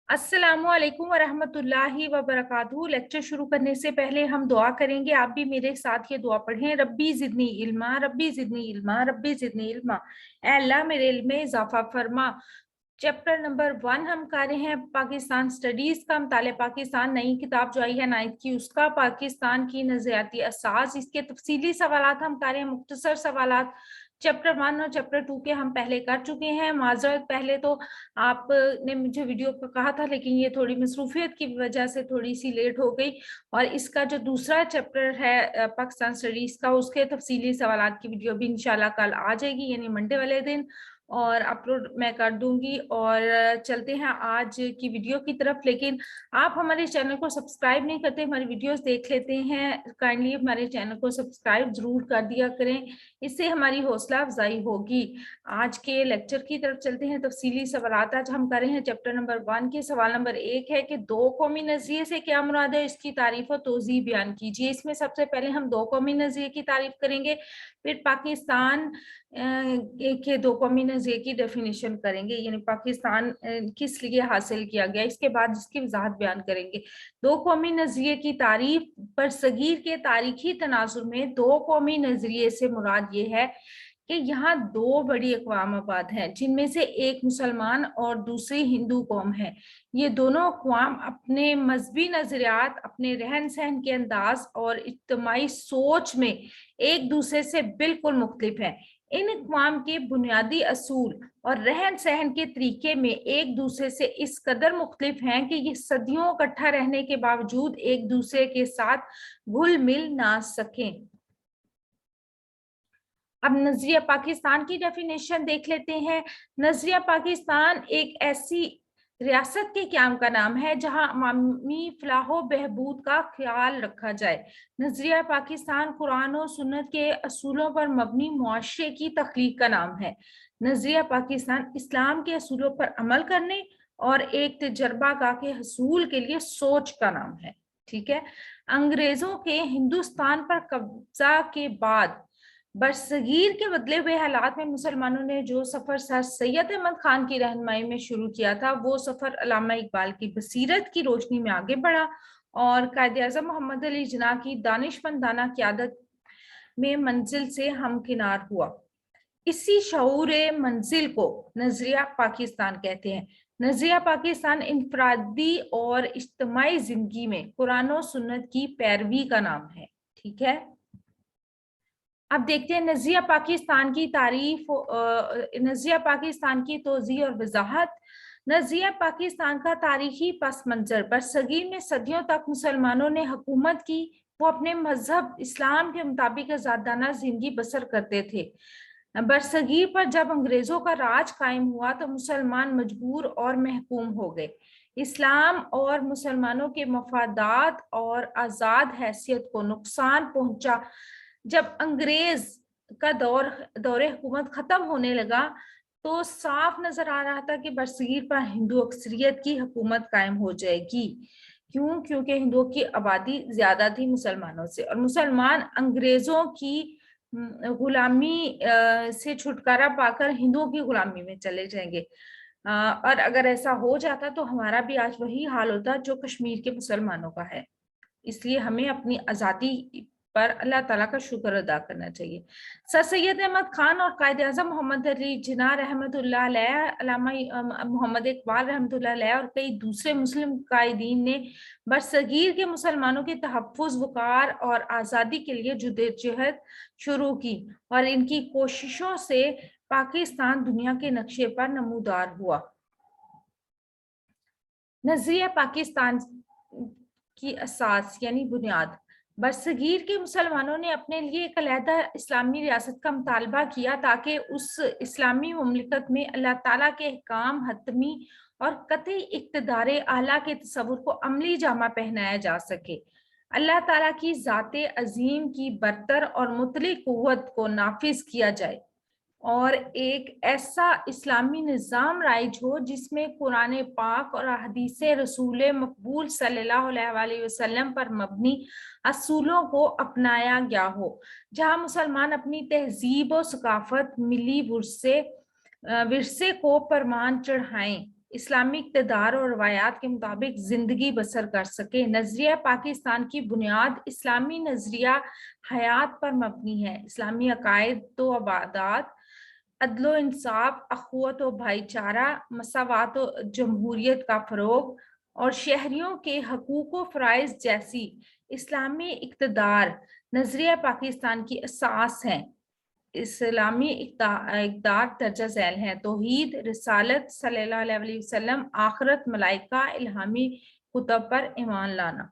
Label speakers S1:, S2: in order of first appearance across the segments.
S1: अस्सलामुअलैकुम वरहमतुल्लाहि वबरकातुहू। लेक्चर शुरू करने से पहले हम दुआ करेंगे। आप भी मेरे साथ ये दुआ पढ़ें, रब्बी जिदनी इल्मा, रब्बी जिदनी इल्मा, रब्बी जिदनी इल्मा। ऐ अल्लाह मेरे इल्म में इजाफा फरमा। चैप्टर नंबर 1 हम कर रहे हैं पाकिस्तान स्टडीज का। मुताले पाकिस्तान नई किताब जो आई है 9th की, उसका पाकिस्तान की नजरियाती असास, इसके तफसीली सवालात हम कर रहे हैं, मुख्तसर सवालात। चैप्टर 1 और चैप्टर 2 के हम पहले कर चुके हैं। माजरत, पहले तो आपने मुझे वीडियो पर कहा था, लेकिन ये थोड़ी मसरूफियत की वजह से थोड़ी सी लेट हो गई। और इसका जो दूसरा चैप्टर है पाकिस्तान स्टडीज का, उसके तफसीली सवालात की वीडियो भी इंशाल्लाह कल आ जाएगी, यानी मंडे वाले दिन, और अपलोड मैं कर दूंगी। और चलते हैं आज की वीडियो की तरफ। लेकिन आप हमारे चैनल को सब्सक्राइब नहीं करते, हमारी वीडियोस देख लेते हैं, काइंडली हमारे चैनल को सब्सक्राइब जरूर कर दिया करें, इससे हमारी हौसला अफजाई होगी। आज के लेक्चर की तरफ चलते हैं। तफसीली सवालात आज हम कर रहे हैं चैप्टर नंबर 1 के। सवाल नंबर 1 है कि दो कौमी नजरिए से क्या मुराद है, इसकी तारीफ और तोज़ीह बयान कीजिए। इसमें सबसे पहले हम दो कौमी नजरिए की तारीफ करेंगे, फिर पाकिस्तान के दो कौमी नजरिए की डेफिनेशन करेंगे, यानी पाकिस्तान किस लिए हासिल किया गया, इसके बाद इसकी वजाहत बयान करेंगे। दो कौमी नजरिए की तारीफ। बरसगीर के तारीखी तनाजुर में दो कौमी नजरिए से मुराद ये है कि यहाँ दो बड़ी अक़वाम आबाद हैं, जिनमें से एक मुसलमान और दूसरी हिंदू कौम है। ये दोनों अक़वाम अपने मजहबी नजरियात, अपने रहन सहन के अंदाज और इज्तिमाई सोच में एक दूसरे से बिल्कुल मुख्तलिफ है। इन अक़वाम के बुनियादी असूल और रहन सहन के तरीके में एक दूसरे से इस कदर मुख्तलिफ हैं कि ये सदियों इकट्ठा रहने के बावजूद एक दूसरे के साथ घुल मिल ना सकें। अब नजरिया पाकिस्तान की डेफिनेशन देख लेते हैं। नजरिया पाकिस्तान एक ऐसी रियासत के क़याम का नाम है जहां अवामी फलाहो बहबूद का ख्याल रखा जाए। नजरिया पाकिस्तान कुरान और सुन्नत के असूलों पर मबनी मुआशरे की तख्लीक का नाम है। नजरिया पाकिस्तान इस्लाम के असूलों पर अमल करने और एक तजर्बागाह के हसूल के लिए सोच का नाम है। ठीक है। अंग्रेजों के हिंदुस्तान पर कब्जा के बाद बरसगीर के बदले हुए हालात में मुसलमानों ने जो सफर सर सैयद अहमद खान की रहनुमाई में शुरू किया था, वो सफर अल्लामा इकबाल की बसीरत की रोशनी में आगे बढ़ा और कायदे आज़म मोहम्मद अली जिन्ना की दानिशमंदाना क़यादत में मंजिल से हमकिनार हुआ। इसी शऊर मंजिल को नजरिया पाकिस्तान कहते हैं। नजरिया पाकिस्तान इनफरादी और इज्तिमाई जिंदगी में कुरान और सुन्नत की पैरवी का नाम है। ठीक है। अब देखते हैं नजरिया पाकिस्तान की तारीफ, नजरिया पाकिस्तान की तोज़ीह और वजाहत। नजरिया पाकिस्तान का तारीखी पस मंजर। बरसगीर में सदियों तक मुसलमानों ने हुकूमत की, वो अपने मजहब इस्लाम के मुताबिक आज़ादाना जिंदगी बसर करते थे। बरसगीर पर जब अंग्रेजों का राज कायम हुआ तो मुसलमान मजबूर और महकूम हो गए। इस्लाम और मुसलमानों के मफादात और आज़ाद हैसियत को नुकसान पहुंचा। जब अंग्रेज का दौरे हुकूमत खत्म होने लगा तो साफ नजर आ रहा था कि बरसगीर पर हिंदू अक्सरियत की हुकूमत कायम हो जाएगी। क्यों? क्योंकि हिंदुओं की आबादी ज्यादा थी मुसलमानों से, और मुसलमान अंग्रेजों की गुलामी से छुटकारा पाकर हिंदुओं की गुलामी में चले जाएंगे। और अगर ऐसा हो जाता तो हमारा भी आज वही हाल होता जो कश्मीर के मुसलमानों का है। इसलिए हमें अपनी आज़ादी पर अल्लाह ताला का शुक्र अदा करना चाहिए। सर सैयद अहमद खान और कायदे आज़म मोहम्मद अली जिन्ना रहमतुल्लाह अलैह, अल्लामा मोहम्मद इकबाल रहमतुल्लाह अलैह और कई दूसरे मुस्लिम कायदीन ने बरसगीर के मुसलमानों के तहफ़्फ़ुज़, वक़ार और आज़ादी के लिए जद्दोजहद शुरू की, और इनकी कोशिशों से पाकिस्तान दुनिया के नक्शे पर नमूदार हुआ। नजरिया पाकिस्तान की असास यानी बुनियाद। बरसगीर के मुसलमानों ने अपने लिए एक अलहदा इस्लामी रियासत का मुतालबा किया ताकि उस इस्लामी मुमलिकत में अल्लाह ताला के अहकाम, हतमी और कतई इक़्तिदार आला के तसव्वुर को अमली जामा पहनाया जा सके। अल्लाह ताला की ज़ाते अजीम की बरतर और मुतलक कुव्वत को नाफिज किया जाए और एक ऐसा इस्लामी निज़ाम राइज हो जिसमें कुरान पाक और हदीस रसूल मकबूल सल्लल्लाहु अलैहि वसल्लम पर मबनी असूलों को अपनाया गया हो, जहां मुसलमान अपनी तहजीब और सकाफत, मिली विरसे को परमान चढ़ाएं इस्लामी इक़्तिदार और रवायात के मुताबिक जिंदगी बसर कर सके। नजरिया पाकिस्तान की बुनियाद इस्लामी नजरिया हयात पर मबनी है। इस्लामी अकायद तो अबादात, अदलो इंसाफ, अखुवत व भाईचारा, मसावात व जमहूरियत का फरोग और शहरियों के हकूक व फ़राइज़ जैसी इस्लामी इक़्तिदार नजरिया पाकिस्तान की असास हैं। इस्लामी इक़्तिदार दर्जा झैल हैं: तौहीद, रिसालत, सल्लल्लाहु अलैहि वसल्लम, आखिरत, मलाइका, इल्हामी कुतब पर ईमान लाना।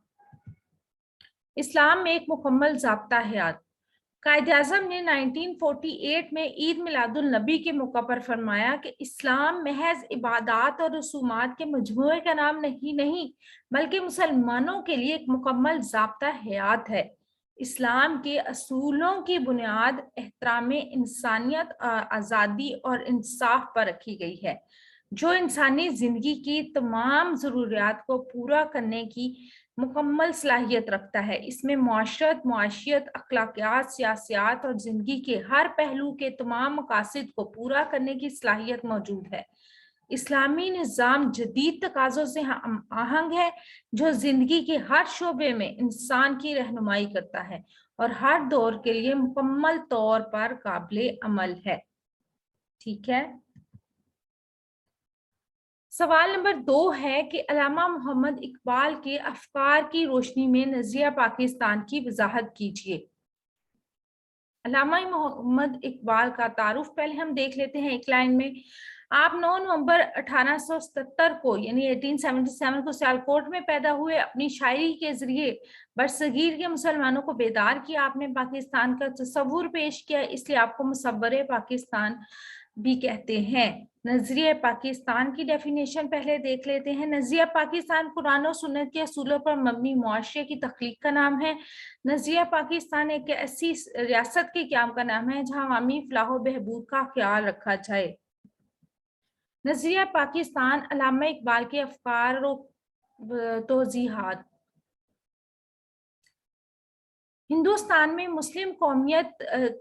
S1: इस्लाम में एक मुकम्मल ज़ाब्ता हयात। कायद-ए-आज़म ने 1948 में ईद मिलादुल नबी के मौका पर फरमाया कि इस्लाम महज इबादात और रसूमात के मजमूए का नाम नहीं बल्कि मुसलमानों के लिए एक मुकम्मल ज़ाब्ता हयात है। इस्लाम के असूलों की बुनियाद एहतराम इंसानियत, आज़ादी और इंसाफ पर रखी गई है, जो इंसानी जिंदगी की तमाम ज़रूरियात को पूरा करने की मुकम्मल सलाहियत रखता है। इसमें मुआशरत, मुआशियत, अखलाकियात, सियासियात और जिंदगी के हर पहलू के तमाम मकासद को पूरा करने की सलाहियत मौजूद है। इस्लामी निज़ाम जदीद तकाज़ों से आहंग है, जो जिंदगी के हर शोबे में इंसान की रहनुमाई करता है और हर दौर के लिए मुकम्मल तौर पर काबिले अमल है। ठीक है। सवाल नंबर 2 है कि अल्लामा मोहम्मद इकबाल के अफकार की रोशनी में नजरिया पाकिस्तान की वजाहत कीजिए। अल्लामा मोहम्मद इकबाल का तारुफ पहले हम देख लेते हैं एक लाइन में। आप 9 नवंबर 1877 को यानी 1877 को सियालकोट में पैदा हुए। अपनी शायरी के जरिए बरसगीर के मुसलमानों को बेदार किया। आपने पाकिस्तान का तस्वुर पेश किया, इसलिए आपको मुसव्वरे पाकिस्तान भी कहते हैं। नजरिया पाकिस्तान की डेफिनेशन पहले देख लेते हैं। नजरिया पाकिस्तान कुरान और सुन्नत के असूलों पर मबनी मुआशरे की तख्लीक का नाम है। नजरिया पाकिस्तान एक ऐसी रियासत के क़याम का नाम है जहां अवामी फलाह बहबूद का ख्याल रखा जाए। नजरिया पाकिस्तान अल्लामा इकबाल के अफकार और तौजीहात। हिंदुस्तान में मुस्लिम कौमियत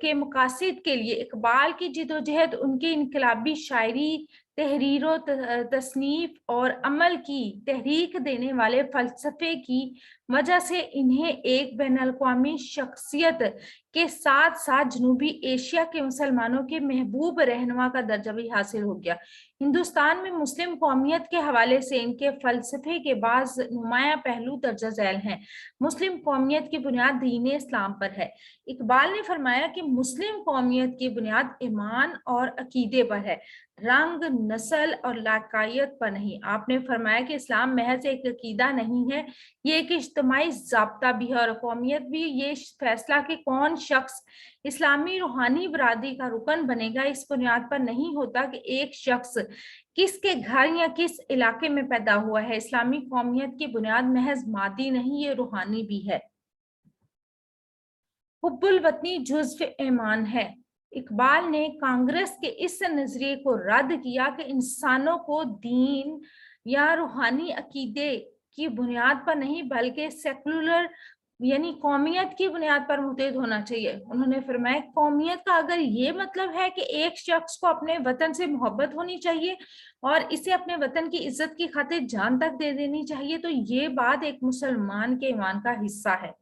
S1: के मकासद के लिए इकबाल की जिदोजहद, उनकी इनकलाबी शायरी, तहरीर तसनीफ और अमल की तहरीक देने वाले फलसफे की वजह से इन्हें एक बैनुल-अक़वामी शख्सियत के साथ साथ जनूबी एशिया के मुसलमानों के महबूब रहनुमा का दर्जा भी हासिल हो गया। हिंदुस्तान में मुस्लिम कौमियत के हवाले से इनके फलसफे के बाज़ नुमाया पहलू दर्जा झैल हैं। मुस्लिम कौमियत की बुनियाद दीन इस्लाम पर है। इकबाल ने फरमाया कि मुस्लिम कौमियत की बुनियाद ईमान और अकीदे पर है, रंग, नस्ल और लाकायत पर नहीं। आपने फरमाया कि इस्लाम महज एक अकीदा नहीं है, ये एक इज्तिमाई ज़ाब्ता भी है और कौमियत भी। ये फैसला कि कौन शख्स इस्लामी रूहानी बरादरी का रुकन बनेगा इस बुनियाद पर नहीं होता कि एक शख्स किसके घर या किस इलाके में पैदा हुआ है। इस्लामी कौमियत की बुनियाद महज मादी नहीं, ये रूहानी भी है। हुब्बुल वतनी जुज़्व ईमान है। इकबाल ने कांग्रेस के इस नजरिए को रद्द किया कि इंसानों को दीन या रूहानी अकीदे की बुनियाद पर नहीं बल्कि सेकुलर यानी कौमियत की बुनियाद पर मुतहद होना चाहिए। उन्होंने फरमाया कौमियत का अगर ये मतलब है कि एक शख्स को अपने वतन से मोहब्बत होनी चाहिए और इसे अपने वतन की इज्जत की खातिर जान तक दे देनी चाहिए, तो ये बात एक मुसलमान के ईमान का हिस्सा है।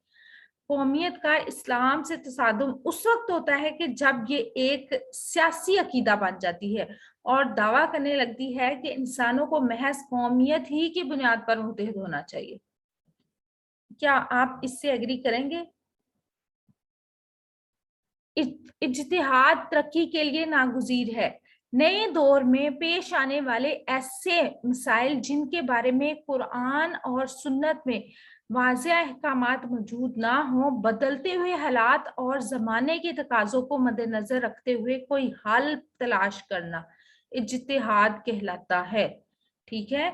S1: कौमियत का इस्लाम से तसादुम उस वक्त होता है कि जब ये एक सियासी अकीदा बन जाती है और दावा करने लगती है कि इंसानों को महज कौमियत ही की बुनियाद पर मुतहद होना चाहिए। क्या आप इससे एग्री करेंगे? इज्तिहाद तरक्की के लिए नागुज़ीर है। नए दौर में पेश आने वाले ऐसे मसाइल जिनके बारे में कुरान और सुन्नत में वाज़ेह अहकामात मौजूद ना हो, बदलते हुए हालात और ज़माने के तकाज़ों को मद्देनज़र रखते हुए कोई हल तलाश करना इज्तिहाद कहलाता है। ठीक है।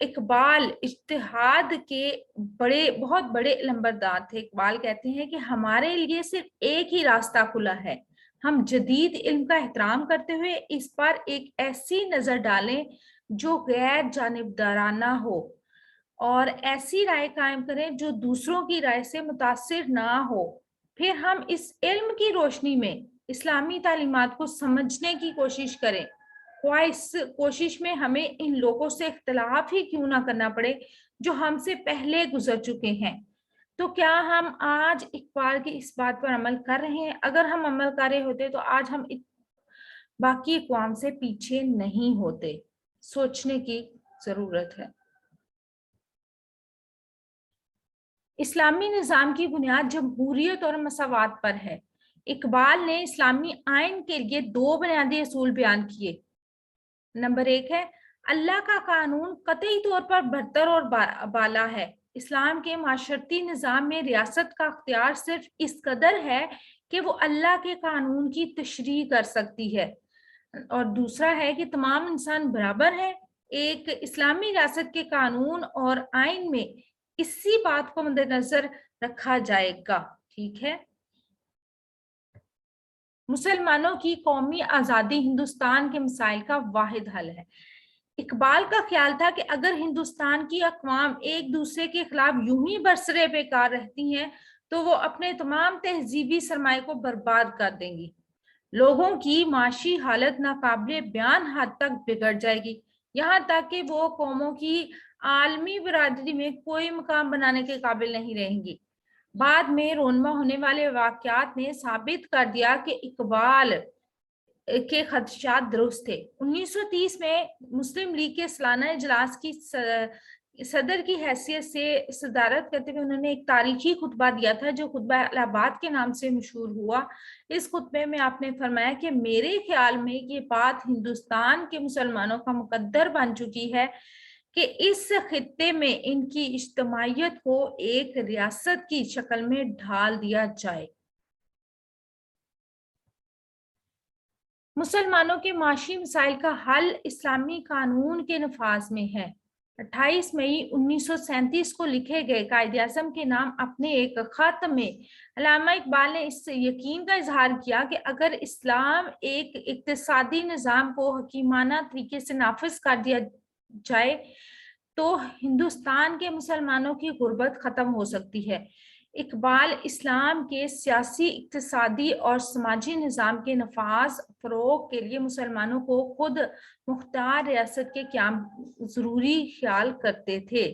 S1: इकबाल इज्तिहाद के बहुत बड़े लंबरदार थे। इकबाल कहते हैं कि हमारे लिए सिर्फ एक ही रास्ता खुला है, हम जदीद इल्म का एहतराम करते हुए इस पर एक ऐसी नजर डालें जो गैर जानिबदाराना हो और ऐसी राय कायम करें जो दूसरों की राय से मुतासिर ना हो। फिर हम इस इल्म की रोशनी में इस्लामी तालीमात को समझने की कोशिश करें। ख्वाहिश कोशिश में हमें इन लोगों से इख्तिलाफ ही क्यों ना करना पड़े जो हमसे पहले गुजर चुके हैं। तो क्या हम आज इकबाल की इस बात पर अमल कर रहे हैं? अगर हम अमल कर रहे होते तो आज हम बाकी अक़वाम से पीछे नहीं होते। सोचने की जरूरत है। इस्लामी निज़ाम की बुनियाद जमहूरियत और मसावात पर है। इकबाल ने इस्लामी आइन के लिए 2 बुनियादी असूल बयान किए। नंबर 1 है, अल्लाह का कानून कतई तौर पर बरतर और बाला है। इस्लाम के माशरती निज़ाम में रियासत का अख्तियार सिर्फ इस कदर है कि वो अल्लाह के कानून की तशरीह कर सकती है। और दूसरा है कि तमाम इंसान बराबर हैं। एक इस्लामी रियासत के कानून और आइन में इसी बात को मद्देनजर रखा जाएगा। ठीक है। मुसलमानों की कौमी आज़ादी हिंदुस्तान के मसाइल का वाहिद हल है। इकबाल का ख्याल था कि अगर हिंदुस्तान की अक़वाम एक दूसरे के खिलाफ यूं ही बरसरे बेकार रहती हैं तो वो अपने तमाम तहजीबी सरमाए को बर्बाद कर देंगी। लोगों की माशी हालत नाकाबिले बयान हद तक बिगड़ जाएगी, यहाँ तक कि वो कौमों की आलमी बरादरी में कोई मुकाम बनाने के काबिल नहीं रहेंगी। बाद में रोनमा होने वाले वाक़यात ने साबित कर दिया कि इकबाल के खदशात दुरुस्त थे। 1930 में मुस्लिम लीग के सालाना इजलास की सदर की हैसियत से सदारत करते हुए उन्होंने एक तारीखी खुतबा दिया था जो खुतबा इलाहाबाद के नाम से मशहूर हुआ। इस खुतबे में आपने फरमाया कि मेरे ख्याल में ये बात हिंदुस्तान के मुसलमानों का मुकद्दर बन चुकी है कि इस खित्ते में इनकी इज्तमाइयत को एक रियासत की शक्ल में ढाल दिया जाए। मुसलमानों के माशी मसाइल का हल इस्लामी कानून के नफाज में है। 28 मई 1937 को लिखे गए कायदे-ए-आज़म के नाम अपने एक खत में अल्लामा इकबाल ने इस यकीन का इजहार किया कि अगर इस्लाम एक इक्तिसादी निज़ाम को हकीमाना तरीके से नाफिज कर दिया जाए तो हिंदुस्तान के मुसलमानों की गुर्बत खत्म हो सकती है। इकबाल इस्लाम के सियासी, इक्तिसादी और समाजी निज़ाम के नफाज फ़रोग के लिए मुसलमानों को खुद मुख्तार रियासत के क़याम ज़रूरी ख्याल करते थे।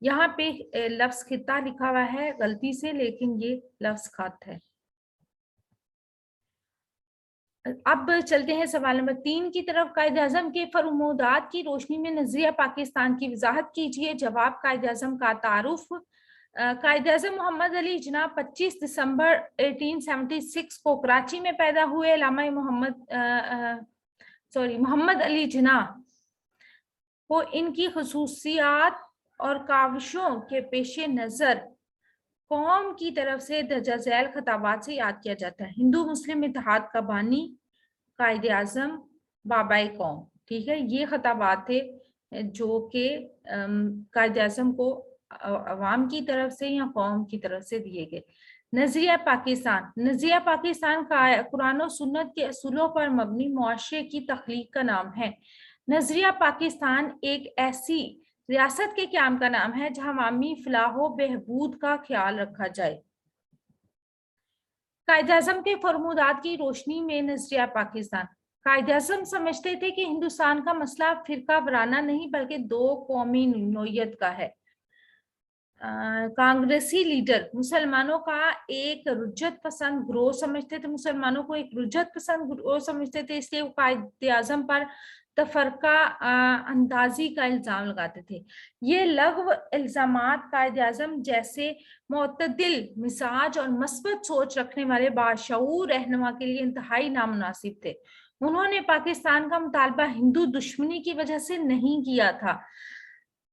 S1: यहाँ पे लफ्ज़ खित्ता लिखा हुआ है गलती से, लेकिन ये लफ्ज़ खत है। अब चलते हैं सवाल नंबर 3 की तरफ। कायदे-ए-आज़म के फरमूदात की रोशनी में नज़रिया पाकिस्तान की वजाहत कीजिए। जवाब, कायदे-ए-आज़म का तारुफ। कायदे-ए-आज़म मोहम्मद अली जिन्ना 25 दिसंबर 1876 को कराची में पैदा हुए। मोहम्मद अली जिन्ना को इनकी खुसूसियात और काविशों के पेश नज़र कौम की तरफ से दर्जा झैल खिताबात से याद किया जाता है। हिंदू मुस्लिम इत्तेहाद का बानी, कायदे-ए-आज़म, बाबाए कौम। ठीक है, ये खिताबात थे जो कि कायदे-ए-आज़म को अवाम की तरफ से या कौम की तरफ से दिए गए। नज़रिया पाकिस्तान। नज़रिया पाकिस्तान का कुरान और सुन्नत के असूलों पर मबनी मुआशरे की तख्लीक का नाम है। नज़रिया पाकिस्तान एक ऐसी रियासत के क़याम का नाम है जहां अवामी फलाहो बहबूद का ख्याल रखा जाए। कायदे-ए-आज़म के फरमूदात की रोशनी में नज़रिया पाकिस्तान। कायदे-ए-आज़म समझते थे कि हिंदुस्तान का मसला फिरका वराना नहीं बल्कि 2 कौमी नोयत का है। कांग्रेसी लीडर मुसलमानों का एक रुज्जत पसंद ग्रोह समझते थे, मुसलमानों को एक रुज्जत पसंद ग्रोह समझते थे, इसलिए वो कायदे-ए-आज़म पर तफरका अंदाजी का इल्ज़ाम लगाते थे। ये लघव इल्ज़ामात कायदे-ए-आज़म जैसे मुतदिल मिजाज और मस्बत सोच रखने वाले बाशऊर रहनुमा के लिए इंतहाई नामुनासिब थे। उन्होंने पाकिस्तान का मुतालबा हिंदू दुश्मनी की वजह से नहीं किया था।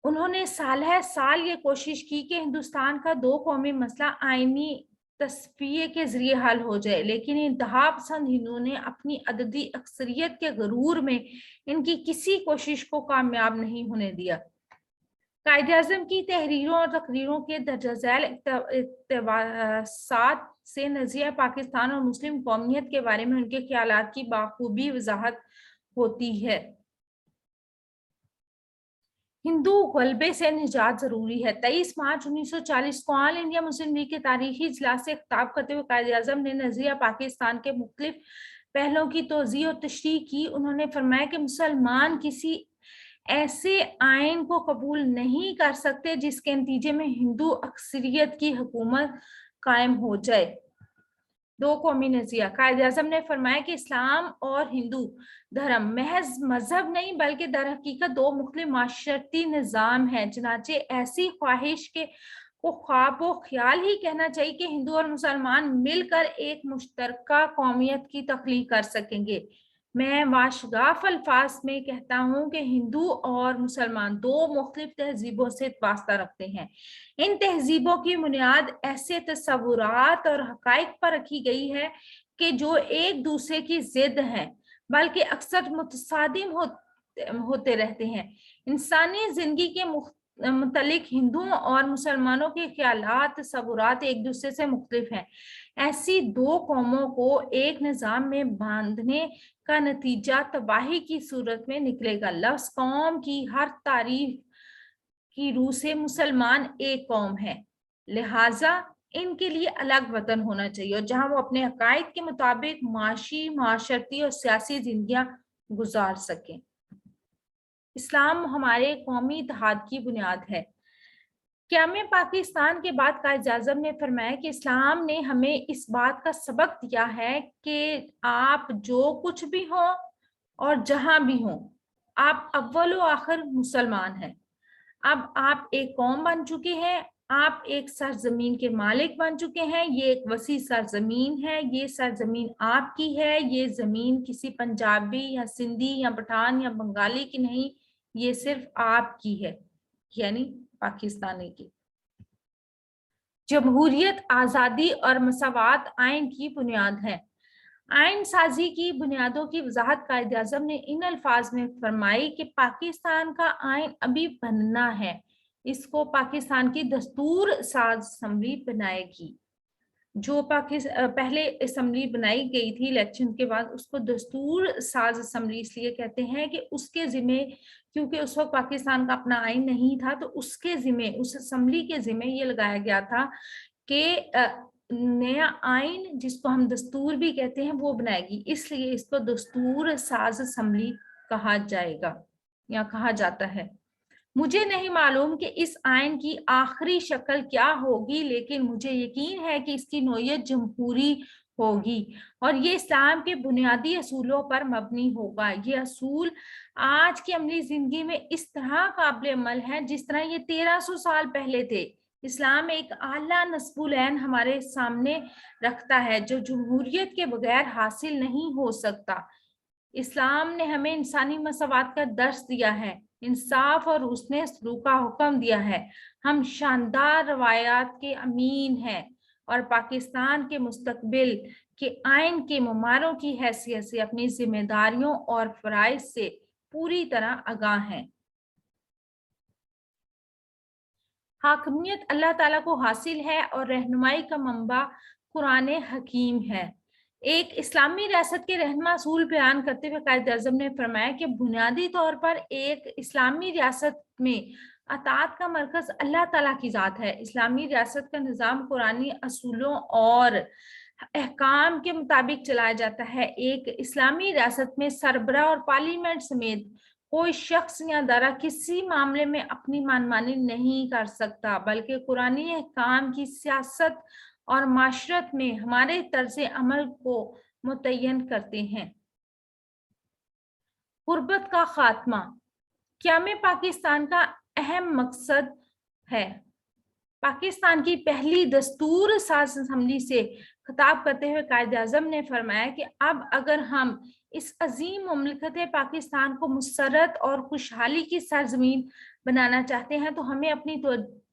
S1: उन्होंने साल ये कोशिश की कि हिंदुस्तान का 2 कौमी मसला आईनी तस्फिये के जरिए हल हो जाए, लेकिन इंतहा पसंद हिंदुओं ने अपनी अददी अक्सरियत के गरूर में इनकी किसी कोशिश को कामयाब नहीं होने दिया। कायदे-ए-आज़म की तहरीरों और तकरीरों के दर्जा झैल इक़्तिबासात से नज़रिया पाकिस्तान और मुस्लिम कौमियत के बारे में उनके ख्यालात की बाखूबी वजाहत होती है। हिंदू गलबे से निजात जरूरी है। 23 मार्च 1940 को ऑल इंडिया मुस्लिम लीग के तारीखी इजलास से खिताब करते हुए कायदे-ए-आज़म ने नज़रिया पाकिस्तान के मुख्तलिफ पहलों की तोज़ीह और तशरीह की। उन्होंने फरमाया कि मुसलमान किसी ऐसे आइन को कबूल नहीं कर सकते जिसके नतीजे में हिंदू अक्सरियत की हुकूमत कायम हो जाए। दो कौमी नज़रिया। कायद-ए-आज़म ने फरमाया कि इस्लाम और हिंदू धर्म महज मजहब नहीं बल्कि दर हकीकत दो मुख्तलिफ माशरती निज़ाम है। चनाचे ऐसी ख्वाहिश के को ख्वाब व ख्याल ही कहना चाहिए कि हिंदू और मुसलमान मिलकर एक मुश्तरका कौमियत की तख्लीक कर सकेंगे। मैं वाशगाफ अल्फाज में कहता हूँ कि हिंदू और मुसलमान दो मुख्तलिफ तहजीबों से वास्ता रखते हैं। इन तहजीबों की बुनियाद ऐसे तस्वुरात और हकाइक पर रखी गई है कि जो एक दूसरे की जिद हैं, बल्कि अक्सर मुतसादिम होते रहते हैं। इंसानी जिंदगी के मुतलिक हिंदुओं और मुसलमानों के ख्यालात तस्वुरात एक दूसरे से मुख्तलिफ हैं। ऐसी दो कौमों को एक निज़ाम में बांधने का नतीजा तबाही की सूरत में निकलेगा। लफ्ज़ कौम की हर तारीफ की रूह से मुसलमान एक कौम है, लिहाजा इनके लिए अलग वतन होना चाहिए और जहां वो अपने अकायद के मुताबिक माशी, माशरती और सियासी जिंदगियां गुजार सकें। इस्लाम हमारे कौमी इत्तेहाद की बुनियाद है। क़याम पाकिस्तान के बाद कायद-ए-आज़म ने फरमाया कि इस्लाम ने हमें इस बात का सबक दिया है कि आप जो कुछ भी हों और जहां भी हों, आप अव्वल व आखिर मुसलमान हैं। अब आप एक कौम बन चुके हैं, आप एक सरजमीन के मालिक बन चुके हैं। ये एक वसी सरजमीन है, ये सरजमीन आपकी है। ये जमीन किसी पंजाबी या सिंधी या पठान या बंगाली की नहीं, ये सिर्फ आपकी है, यानी पाकिस्तानी की। जमहूरियत, आज़ादी और मसावात आइन की बुनियाद है। आइन साजी की बुनियादों की वजाहत कायद-ए-आज़म ने इन अल्फाज में फरमाई कि पाकिस्तान का आइन अभी बनना है, इसको पाकिस्तान की दस्तूर साज असम्बली बनाएगी। जो पहले असम्बली बनाई गई थी इलेक्शन के बाद, उसको दस्तूर साज असम्बली इसलिए कहते हैं कि उसके जिम्मे, क्योंकि उस वक्त पाकिस्तान का अपना आइन नहीं था, तो उसके जिम्मे, उस असम्बली के जिम्मे ये लगाया गया था कि नया आइन, जिसको हम दस्तूर भी कहते हैं, वो बनाएगी। इसलिए इसको दस्तूर साज असम्बली कहा जाएगा या कहा जाता है। मुझे नहीं मालूम कि इस आइन की आखिरी शक्ल क्या होगी, लेकिन मुझे यकीन है कि इसकी नोयत जमहूरी होगी और ये इस्लाम के बुनियादी असूलों पर मबनी होगा। ये असूल आज की अमली जिंदगी में इस तरह काबिल अमल है जिस तरह ये 1300 साल पहले थे। इस्लाम एक आला नस्बुल ऐन हमारे सामने रखता है जो जमहूरियत के बगैर हासिल नहीं हो सकता। इस्लाम ने हमें इंसानी मसावात का दर्स दिया है, इंसाफ और उसने सलूक का हुक्म दिया है। हम शानदार रवायात के अमीन हैं और पाकिस्तान के मुस्तकबिल के आइन के मुमारों की हैसियत से अपनी जिम्मेदारियों और फराइज से पूरी तरह आगाह हैं। हाकमियत अल्लाह ताला को हासिल है और रहनुमाई का मंबा कुरान हकीम है। एक इस्लामी रियासत के रहनुमा असूल बयान करते हुए कायद-ए-आज़म ने फरमाया कि बुनियादी तौर पर एक इस्लामी रियासत में अतात का मरकज अल्लाह ताला की ज़ात है। इस्लामी रियासत का निज़ाम कुरानी असूलों और अहकाम के मुताबिक चलाया जाता है। एक इस्लामी रियासत में सरबरा और पार्लियामेंट समेत कोई शख्स या दायरा किसी मामले में अपनी मनमानी नहीं कर सकता, बल्कि कुरानी अहकाम की सियासत और माशरत में हमारे तर्ज अमल को मुतय्यन करते हैं। गुर्बत का खात्मा क़याम पाकिस्तान का अहम मकसद है। पाकिस्तान की पहली दस्तूर साज असम्बली से खिताब करते हुए कायद-ए-आज़म ने फरमाया कि अब अगर हम इस अजीम मुमलिकत पाकिस्तान को मुसर्रत और खुशहाली की सरजमीन बनाना चाहते हैं तो हमें अपनी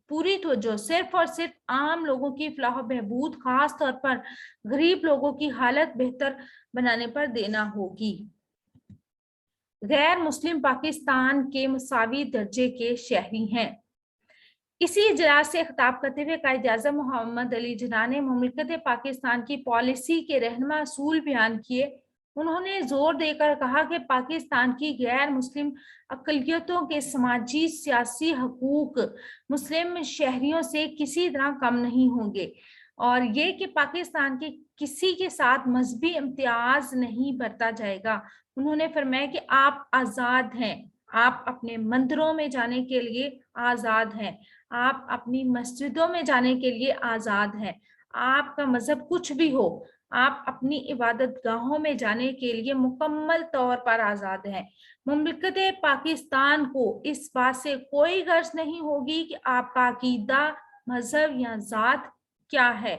S1: पूरी तवज्जो सिर्फ और सिर्फ आम लोगों की फलाह बहबूद, खास तौर पर गरीब लोगों की हालत बेहतर बनाने पर देना होगी। गैर मुस्लिम पाकिस्तान के मुसावी दर्जे के शहरी हैं। इसी इजलास से खिताब करते हुए कायद-ए-आज़म मोहम्मद अली जिन्ना ने मुमलिकत पाकिस्तान की पॉलिसी के रहनुमा असूल बयान किए। उन्होंने जोर देकर कहा कि पाकिस्तान की गैर मुस्लिम अक़लियतों के समाजी सियासी हकूक मुस्लिम शहरियों से किसी तरह कम नहीं होंगे। और ये कि पाकिस्तान के किसी के साथ मजहबी इम्तियाज नहीं बरता जाएगा। उन्होंने फरमाया कि आप आज़ाद हैं, आप अपने मंदिरों में जाने के लिए आज़ाद हैं, आप अपनी मस्जिदों में जाने के लिए आज़ाद हैं, आपका मजहब कुछ भी हो, आप अपनी इबादत गाहों में जाने के लिए मुकम्मल तौर पर आज़ाद हैं। मुमलिकत पाकिस्तान को इस बात से कोई गर्ज नहीं होगी कि आपका अकीदा, मजहब या ज़ात क्या है।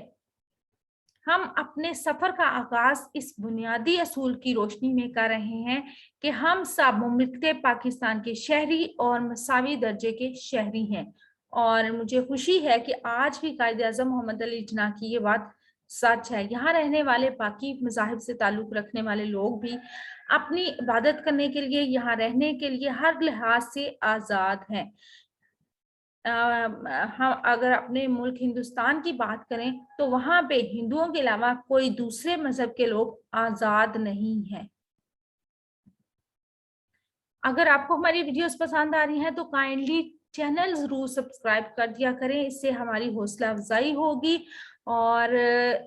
S1: हम अपने सफर का आगाज इस बुनियादी असूल की रोशनी में कर रहे हैं कि हम सब मुमलिकत पाकिस्तान के शहरी और मसावी दर्जे के शहरी हैं। और मुझे खुशी है कि आज भी कायद आज़म मोहम्मद अली जिन्ना की ये बात सच है। यहाँ रहने वाले बाकी मज़ाहिब से ताल्लुक़ रखने वाले लोग भी अपनी इबादत करने के लिए, यहाँ रहने के लिए हर लिहाज से आज़ाद हैं। हम अगर अपने मुल्क हिंदुस्तान की बात करें तो वहां पे हिंदुओं के अलावा कोई दूसरे मजहब के लोग आजाद नहीं हैं। अगर आपको हमारी वीडियोस पसंद आ रही हैं तो काइंडली चैनल जरूर सब्सक्राइब कर दिया करें, इससे हमारी हौसला अफजाई होगी। और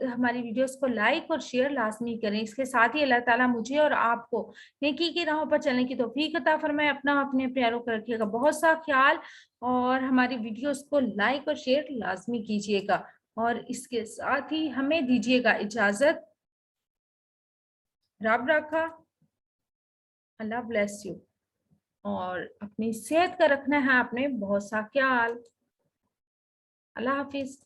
S1: हमारी वीडियोस को लाइक और शेयर लाजमी करें। इसके साथ ही अल्लाह ताला मुझे और आपको नेकी की राहों पर चलने की तौफीक अता फरमाए। अपना अपने प्यारों को रखिएगा बहुत सा ख्याल, और हमारी वीडियोस को लाइक और शेयर लाजमी कीजिएगा। और इसके साथ ही हमें दीजिएगा इजाजत। रब रखा, अल्लाह ब्लेस यू। और अपनी सेहत का रखना है आपने बहुत सा ख्याल। अल्लाह हाफिज।